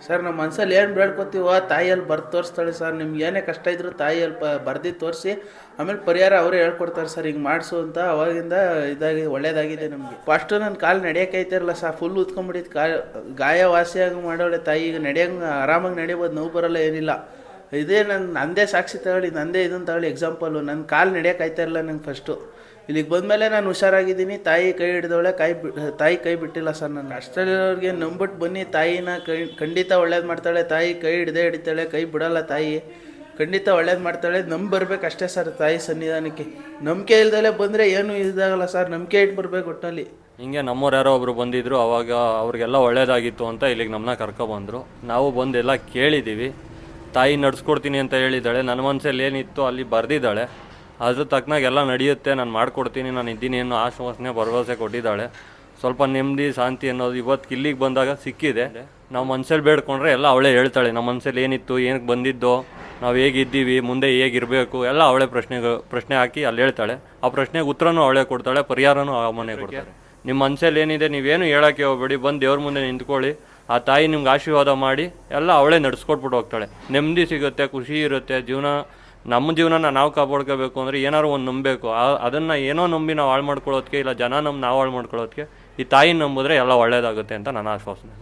Sir ನಮ್ಮ ಮನಸ್ಸಲ್ಲಿ ಏನು ಬೇಡ್ಕೊತೀವೋ ತಾಯಿಯಲ್ಲಿ ಬರ್ದು ತೋರಿಸ್ತಾಳೆ ಸರ್. ನಿಮ್ಗೆ ಏನೇ ಕಷ್ಟ ಇದ್ದರೂ ತಾಯಿಯಲ್ಲಿ ಬರ್ದಿದ್ದು ತೋರಿಸಿ ಆಮೇಲೆ ಪರಿಹಾರ ಅವರೇ ಹೇಳ್ಕೊಡ್ತಾರೆ ಸರ್. ಹಿಂಗೆ ಮಾಡಿಸು ಅಂತ ಅವಾಗಿಂದ ಒಳ್ಳೇದಾಗಿದೆ ನಮಗೆ. ಫಸ್ಟು ನನ್ನ ಕಾಲು ನಡೆಯೋಕ್ಕೈತಿರಲ್ಲ ಸರ್, ಫುಲ್ ಉತ್ಕೊಂಡ್ಬಿಟ್ಟಿದ್ದು ಗಾಯ ವಾಸಿಯಾಗಿ ಮಾಡೋಳೆ ತಾಯಿ. ಈಗ ನಡೆಯಂಗೆ ಆರಾಮಾಗಿ ನಡಿಬೋದು, ನೋವು ಬರೋಲ್ಲ, ಏನಿಲ್ಲ. ಇದೇ ನಂದೇ ಸಾಕ್ಷಿ ತಗೊಳ್ಳಿ, ನಂದೇ ಇದನ್ನು ತಗೊಳ್ಳಿ ಎಕ್ಸಾಂಪಲು. ನನ್ನ ಕಾಲು ನಡೆಯೋಕ್ಕಾಯ್ತಾಯಿರಲ್ಲ ನಂಗೆ ಫಸ್ಟು. ಇಲ್ಲಿಗೆ ಬಂದಮೇಲೆ ನಾನು ಹುಷಾರಾಗಿದ್ದೀನಿ. ತಾಯಿ ಕೈ ಹಿಡಿದವಳೆ, ತಾಯಿ ಕೈ ಬಿಟ್ಟಿಲ್ಲ ಸರ್. ನನ್ನ ಅಷ್ಟರವ್ರಿಗೆ ನಂಬಿಟ್ಟು ಬನ್ನಿ, ತಾಯಿನ ಖಂಡಿತ ಒಳ್ಳೇದು ಮಾಡ್ತಾಳೆ. ತಾಯಿ ಕೈ ಹಿಡಿತಾಳೆ, ಕೈ ಬಿಡೋಲ್ಲ ತಾಯಿ. ಖಂಡಿತ ಒಳ್ಳೇದು ಮಾಡ್ತಾಳೆ. ಬರ್ಬೇಕು ಅಷ್ಟೇ ಸರ್ ತಾಯಿ ಸನ್ನಿಧಾನಕ್ಕೆ. ನಂಬಿಕೆ ಇಲ್ದಲೇ ಬಂದರೆ ಏನೂ ಇದಾಗಲ್ಲ ಸರ್. ನಂಬಿಕೆ ಇಟ್ಟು ಬರ್ಬೇಕು ಒಟ್ಟಿನಲ್ಲಿ. ಹಿಂಗೆ ನಮ್ಮವ್ರು ಯಾರೋ ಒಬ್ರು ಬಂದಿದ್ರು, ಅವಾಗ ಅವ್ರಿಗೆಲ್ಲ ಒಳ್ಳೇದಾಗಿತ್ತು ಅಂತ ಇಲ್ಲಿಗೆ ನಮ್ಮನ್ನ ಕರ್ಕೊಬಂದರು. ನಾವು ಬಂದೆಲ್ಲ ಕೇಳಿದ್ದೀವಿ. ತಾಯಿ ನಡ್ಸ್ಕೊಡ್ತೀನಿ ಅಂತ ಹೇಳಿದ್ದಾಳೆ. ನನ್ನ ಮನಸ್ಸಲ್ಲಿ ಏನಿತ್ತು ಅಲ್ಲಿ ಬರೆದಿದ್ದಾಳೆ. ಅದ್ರ ತಕ್ಕನಾಗ ಎಲ್ಲ ನಡೆಯುತ್ತೆ, ನಾನು ಮಾಡಿಕೊಡ್ತೀನಿ, ನಾನು ಇದ್ದೀನಿ ಅನ್ನೋ ಆಶ್ವಾಸನೆ ಭರವಸೆ ಕೊಟ್ಟಿದ್ದಾಳೆ. ಸ್ವಲ್ಪ ನೆಮ್ಮದಿ ಶಾಂತಿ ಅನ್ನೋದು ಇವತ್ತು ಇಲ್ಲಿಗೆ ಬಂದಾಗ ಸಿಕ್ಕಿದೆ. ನಾವು ಮನಸ್ಸಲ್ಲಿ ಬೇಡ್ಕೊಂಡ್ರೆ ಎಲ್ಲ ಅವಳೇ ಹೇಳ್ತಾಳೆ. ನಮ್ಮ ಮನಸ್ಸಲ್ಲಿ ಏನಿತ್ತು, ಏನಕ್ಕೆ ಬಂದಿದ್ದೋ, ನಾವು ಹೇಗಿದ್ದೀವಿ, ಮುಂದೆ ಹೇಗಿರಬೇಕು, ಎಲ್ಲ ಅವಳೇ ಪ್ರಶ್ನೆ ಹಾಕಿ ಅಲ್ಲಿ ಹೇಳ್ತಾಳೆ. ಆ ಪ್ರಶ್ನೆಗೆ ಉತ್ತರನೂ ಅವಳೇ ಕೊಡ್ತಾಳೆ, ಪರಿಹಾರನೂ ಆ ಮನೆ ಕೊಡ್ತಾಳೆ. ನಿಮ್ಮ ಮನಸ್ಸಲ್ಲಿ ಏನಿದೆ ನೀವೇನು ಹೇಳೋಕ್ಕೆ ಹೋಗ್ಬೇಡಿ, ಬಂದು ದೇವ್ರ ಮುಂದೆ ನಿಂತ್ಕೊಳ್ಳಿ. ಆ ತಾಯಿ ನಿಮ್ಗೆ ಆಶೀರ್ವಾದ ಮಾಡಿ ಎಲ್ಲ ಅವಳೇ ನಡೆಸ್ಕೊಟ್ಬಿಟ್ಟು ಹೋಗ್ತಾಳೆ. ನೆಮ್ಮದಿ ಸಿಗುತ್ತೆ, ಖುಷಿ ಇರುತ್ತೆ. ನಮ್ಮ ಜೀವನನ ನಾವು ಕಾಪಾಡ್ಕೋಬೇಕು ಅಂದರೆ ಏನಾದ್ರು ಒಂದು ನಂಬಬೇಕು. ಅದನ್ನು ಏನೋ ನಂಬಿ ನಾವು ಹಾಳು ಮಾಡ್ಕೊಳ್ಳೋದಕ್ಕೆ, ಇಲ್ಲ ಜನ ನಾವು ಹಾಳು ಮಾಡ್ಕೊಳ್ಳೋದಕ್ಕೆ ಈ ತಾಯಿ ನಂಬಿದ್ರೆ ಎಲ್ಲ ಒಳ್ಳೇದಾಗುತ್ತೆ ಅಂತ ನನ್ನ ಆಶ್ವಾಸನೆ.